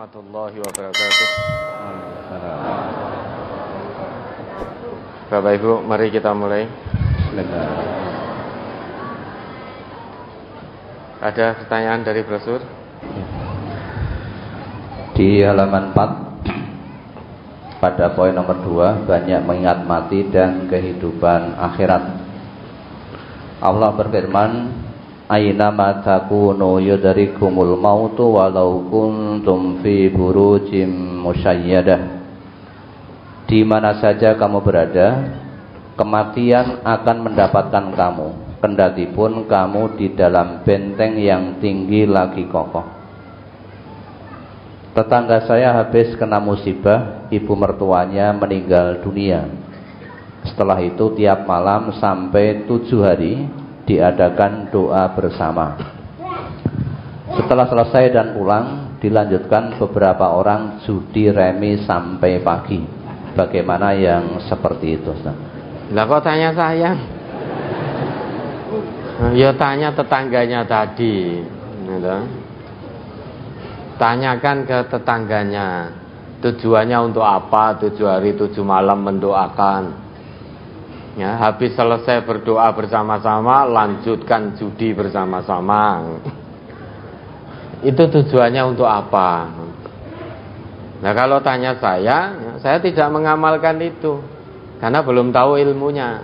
warahmatullahi wabarakatuh. Bapak Ibu, mari kita mulai. Ada pertanyaan dari brosur? Di halaman 4 pada poin nomor 2, banyak mengingat mati dan kehidupan akhirat. Allah berfirman, Aina ma takunu yudrikumul mautu walau kuntum fi burujim musyayyadah. Di mana saja kamu berada, kematian akan mendapatkan kamu, kendati pun kamu di dalam benteng yang tinggi lagi kokoh. Tetangga saya habis kena musibah, ibu mertuanya meninggal dunia. Setelah itu tiap malam sampai 7 hari diadakan doa bersama. Setelah selesai dan pulang, dilanjutkan beberapa orang judi remi sampai pagi. Bagaimana yang seperti itu, Ustaz? Lah kok tanya saya? Ya tanya tetangganya tadi, gitu. Tanyakan ke tetangganya, tujuannya untuk apa? 7 hari 7 malam mendoakan. Ya, habis selesai berdoa bersama-sama, lanjutkan judi bersama-sama. Itu tujuannya untuk apa? Nah, kalau tanya saya tidak mengamalkan itu karena belum tahu ilmunya.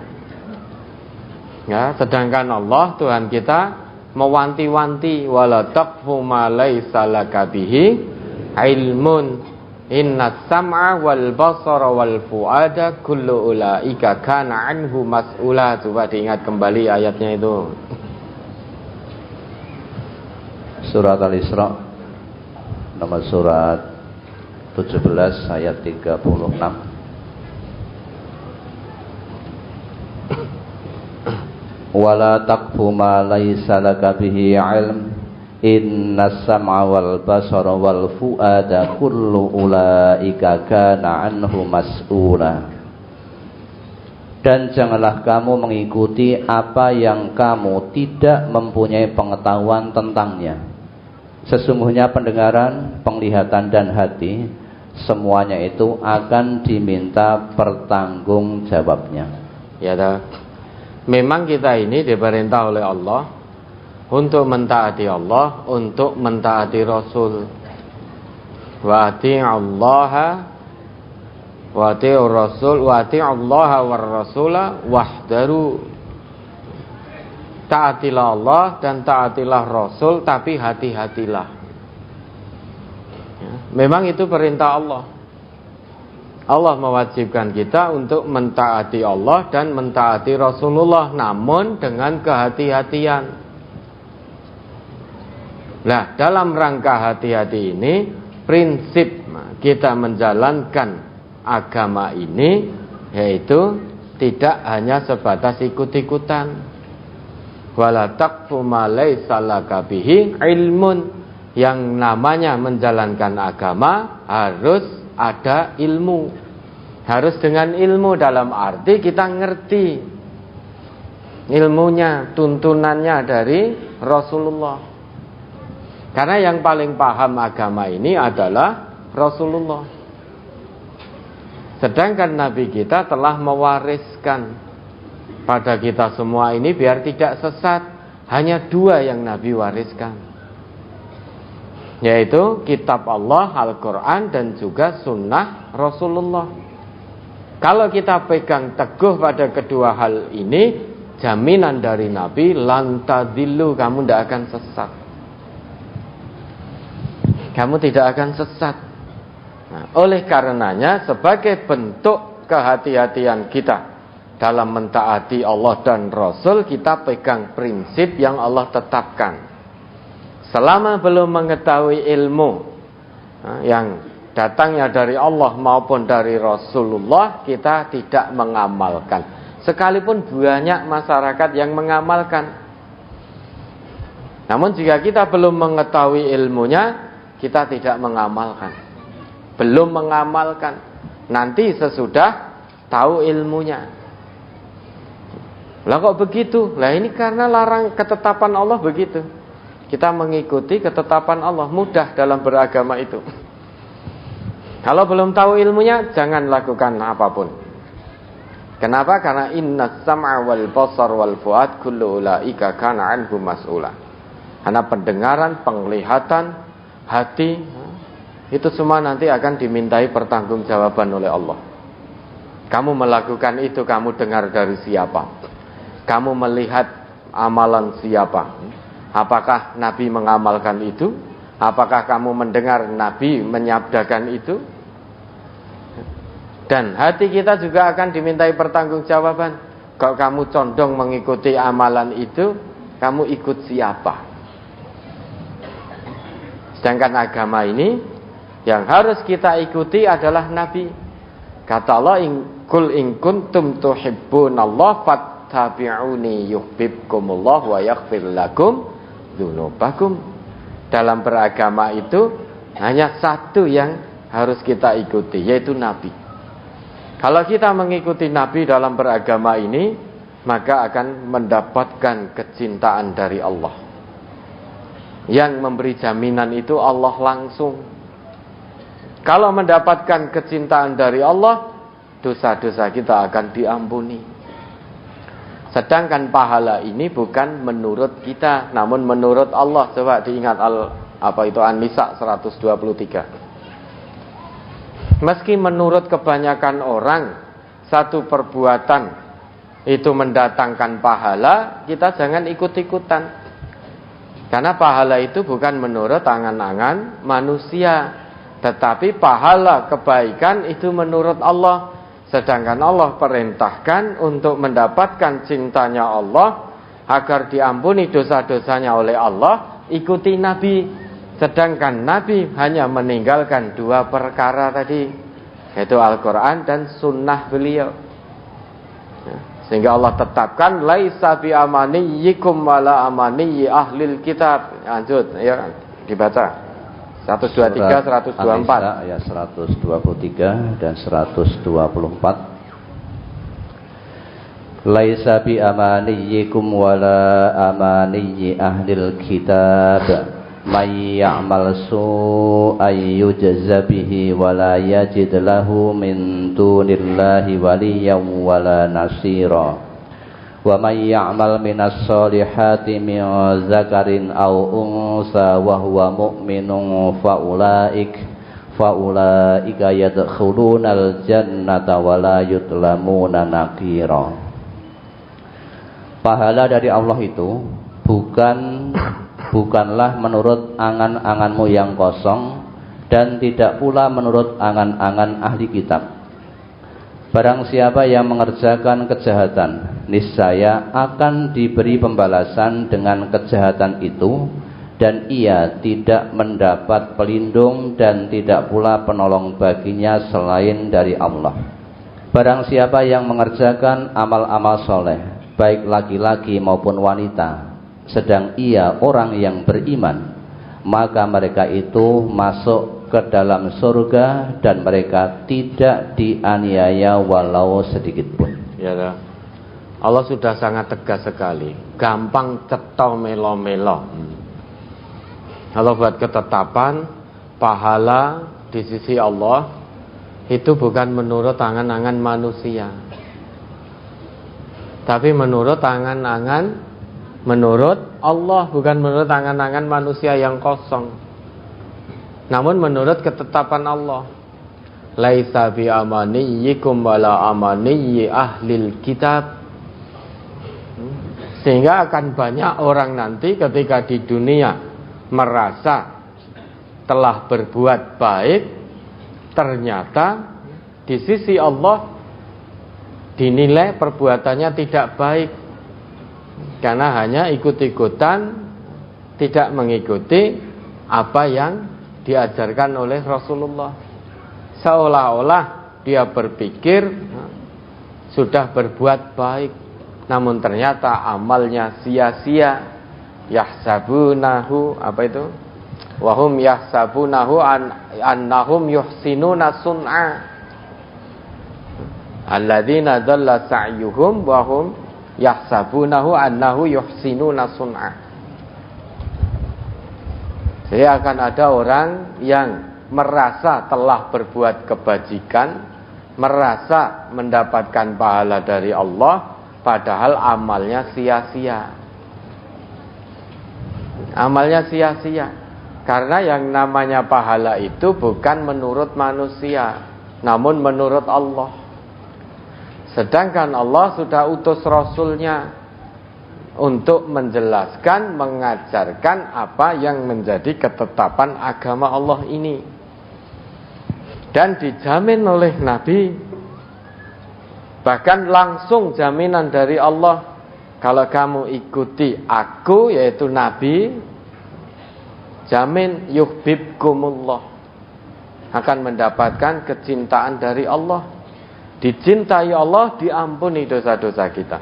Ya, sedangkan Allah Tuhan kita mewanti-wanti, wala taqfu ma laisa laka bihi ilmun. Inna sam'a wal basara wal fu'ada kullu ulaika kana anhu mas'ula. Coba diingat kembali ayatnya itu. Surat Al-Isra nomor surat 17 ayat 36. Wala taqfu ma laisa laka bihi ilm. Inna sam'a wal basara wal fu'ada kullu ulaika kana anhu mas'ula. Dan janganlah kamu mengikuti apa yang kamu tidak mempunyai pengetahuan tentangnya. Sesungguhnya pendengaran, penglihatan dan hati, semuanya itu akan diminta pertanggungjawabnya. Ya, memang kita ini diperintah oleh Allah untuk mentaati Allah, untuk mentaati Rasul. Wa ati'allaha wa ati'ur Rasul wa ati'allaha war Rasula wahdaru. Taatilah Allah dan taatilah Rasul, tapi hati-hatilah. Ya, memang itu perintah Allah. Allah mewajibkan kita untuk mentaati Allah dan mentaati Rasulullah, namun dengan kehati-hatian. Nah, dalam rangka hati-hati ini, prinsip kita menjalankan agama ini yaitu tidak hanya sebatas ikut-ikutan. Wala taqfu ma laisa laka bihi ilmun. Yang namanya menjalankan agama harus ada ilmu. Harus dengan ilmu dalam arti kita ngerti ilmunya, tuntunannya dari Rasulullah. Karena yang paling paham agama ini adalah Rasulullah. Sedangkan Nabi kita telah mewariskan pada kita semua ini biar tidak sesat. Hanya 2 yang Nabi wariskan, yaitu kitab Allah, Al-Quran, dan juga sunnah Rasulullah. Kalau kita pegang teguh pada kedua hal ini, jaminan dari Nabi, lan tadillu, kamu tidak akan sesat. Kamu tidak akan sesat. Nah, oleh karenanya, sebagai bentuk kehati-hatian kita dalam mentaati Allah dan Rasul, kita pegang prinsip yang Allah tetapkan. Selama belum mengetahui ilmu yang datangnya dari Allah maupun dari Rasulullah, kita tidak mengamalkan. Sekalipun banyak masyarakat yang mengamalkan. Namun jika kita belum mengetahui ilmunya, kita tidak mengamalkan. Belum mengamalkan. Nanti sesudah tahu ilmunya. Lah kok begitu? Lah ini karena larang ketetapan Allah begitu. Kita mengikuti ketetapan Allah, mudah dalam beragama itu. Kalau belum tahu ilmunya, jangan lakukan apapun. Kenapa? Karena innas sam'a wal basar wal fuad kullu ulaika kana anhu mas'ula. Karena pendengaran, penglihatan, hati, itu semua nanti akan dimintai pertanggungjawaban oleh Allah. Kamu melakukan itu, kamu dengar dari siapa? Kamu melihat amalan siapa? Apakah Nabi mengamalkan itu? Apakah kamu mendengar Nabi menyabdakan itu? Dan hati kita juga akan dimintai pertanggungjawaban. Kalau kamu condong mengikuti amalan itu, kamu ikut siapa? Sedangkan agama ini yang harus kita ikuti adalah Nabi. Kata Allah, Qul in kuntum tuhibbunallah fattabi'uni yuhibbukumullah wa yaghfir lakum dzunubakum. Dalam beragama itu hanya satu yang harus kita ikuti, yaitu Nabi. Kalau kita mengikuti Nabi dalam beragama ini, maka akan mendapatkan kecintaan dari Allah. Yang memberi jaminan itu Allah langsung. Kalau mendapatkan kecintaan dari Allah, dosa-dosa kita akan diampuni. Sedangkan pahala ini bukan menurut kita, namun menurut Allah. Coba diingat An-Nisa 123. Meski menurut kebanyakan orang satu perbuatan itu mendatangkan pahala, kita jangan ikut-ikutan. Karena pahala itu bukan menurut angan-angan manusia, tetapi pahala kebaikan itu menurut Allah. Sedangkan Allah perintahkan untuk mendapatkan cintanya Allah, agar diampuni dosa-dosanya oleh Allah, ikuti Nabi. Sedangkan Nabi hanya meninggalkan dua perkara tadi, yaitu Al-Quran dan sunnah beliau. Sehingga Allah tetapkan laisa bi amaniyikum wala amaniyi ahlil kitab. Lanjut ya, dibaca 123 124 ayat 123 dan 124. Laisa bi amaniyikum wala amaniyi ahlil kitab may ya'mal su'an yujza bihi wa la yajid lahu min dunillahi waliyyan wa la nasira wa may ya'mal minas solihati min zakarin aw unsa wa huwa mu'minun fa ulaika yadkhulunal jannata wa la yudlamuna nakira. Pahala dari Allah itu bukanlah menurut angan-anganmu yang kosong, dan tidak pula menurut angan-angan ahli kitab. Barang siapa yang mengerjakan kejahatan, niscaya akan diberi pembalasan dengan kejahatan itu, dan ia tidak mendapat pelindung dan tidak pula penolong baginya selain dari Allah. Barang siapa yang mengerjakan amal-amal soleh, baik laki-laki maupun wanita, sedang ia orang yang beriman, maka mereka itu masuk ke dalam surga dan mereka tidak dianiaya walau sedikit pun. Ya, Allah sudah sangat tegas sekali. Gampang cetol melo-melo. Kalau buat ketetapan pahala di sisi Allah itu bukan menurut angan-angan manusia, tapi menurut angan-angan menurut Allah, bukan menurut angan-angan manusia yang kosong, namun menurut ketetapan Allah. Laisa bi amaniyikum wala amaniyi ahlil kitab. Sehingga akan banyak orang nanti ketika di dunia merasa telah berbuat baik, ternyata di sisi Allah dinilai perbuatannya tidak baik, karena hanya ikut-ikutan, tidak mengikuti apa yang diajarkan oleh Rasulullah. Seolah-olah dia berpikir sudah berbuat baik, namun ternyata amalnya sia-sia. Yahsabunahu, apa itu? Wahum yahsabunahu annahum yuhsinuna sun'a. Alladzina dhalla sa'yuhum wahum yahsabunahu annahu yuhsinuna sun'a. Jadi akan ada orang yang merasa telah berbuat kebajikan, merasa mendapatkan pahala dari Allah, padahal amalnya sia-sia. Amalnya sia-sia. Karena yang namanya pahala itu bukan menurut manusia, namun menurut Allah. Sedangkan Allah sudah utus Rasulnya untuk menjelaskan, mengajarkan apa yang menjadi ketetapan agama Allah ini. Dan dijamin oleh Nabi, bahkan langsung jaminan dari Allah, kalau kamu ikuti aku, yaitu Nabi, jamin yuhibbukumullah, akan mendapatkan kecintaan dari Allah. Dicintai Allah, diampuni dosa-dosa kita.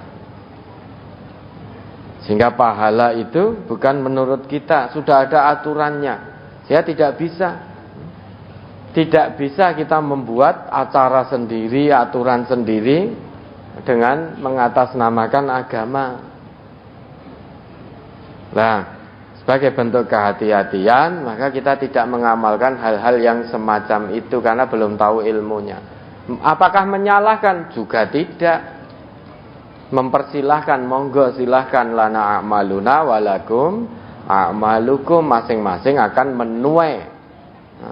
Sehingga pahala itu bukan menurut kita, sudah ada aturannya. Saya tidak bisa kita membuat acara sendiri, aturan sendiri dengan mengatasnamakan agama. Nah, sebagai bentuk kehati-hatian, maka kita tidak mengamalkan hal-hal yang semacam itu karena belum tahu ilmunya. Apakah menyalahkan? Juga tidak. Mempersilahkan, monggo silahkan, lana a'maluna walakum a'malukum, masing-masing akan menuai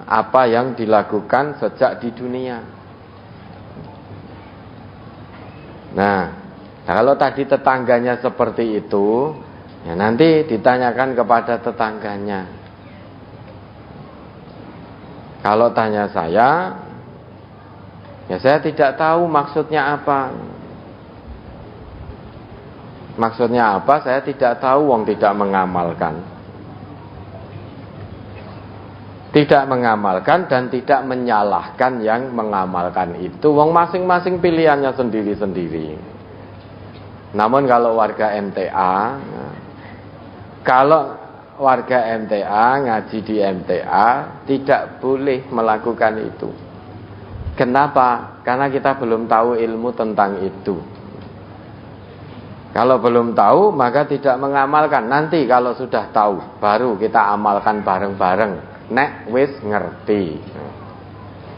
apa yang dilakukan sejak di dunia. Nah, kalau tadi tetangganya seperti itu, ya nanti ditanyakan kepada tetangganya. Kalau tanya saya, ya saya tidak tahu maksudnya apa. Maksudnya apa? Saya tidak tahu, wong tidak mengamalkan. Tidak mengamalkan dan tidak menyalahkan yang mengamalkan itu. Wong masing-masing pilihannya sendiri-sendiri. Namun kalau warga MTA, ngaji di MTA tidak boleh melakukan itu. Kenapa? Karena kita belum tahu ilmu tentang itu. Kalau belum tahu, maka tidak mengamalkan. Nanti kalau sudah tahu, baru kita amalkan bareng-bareng. Nek wis ngerti.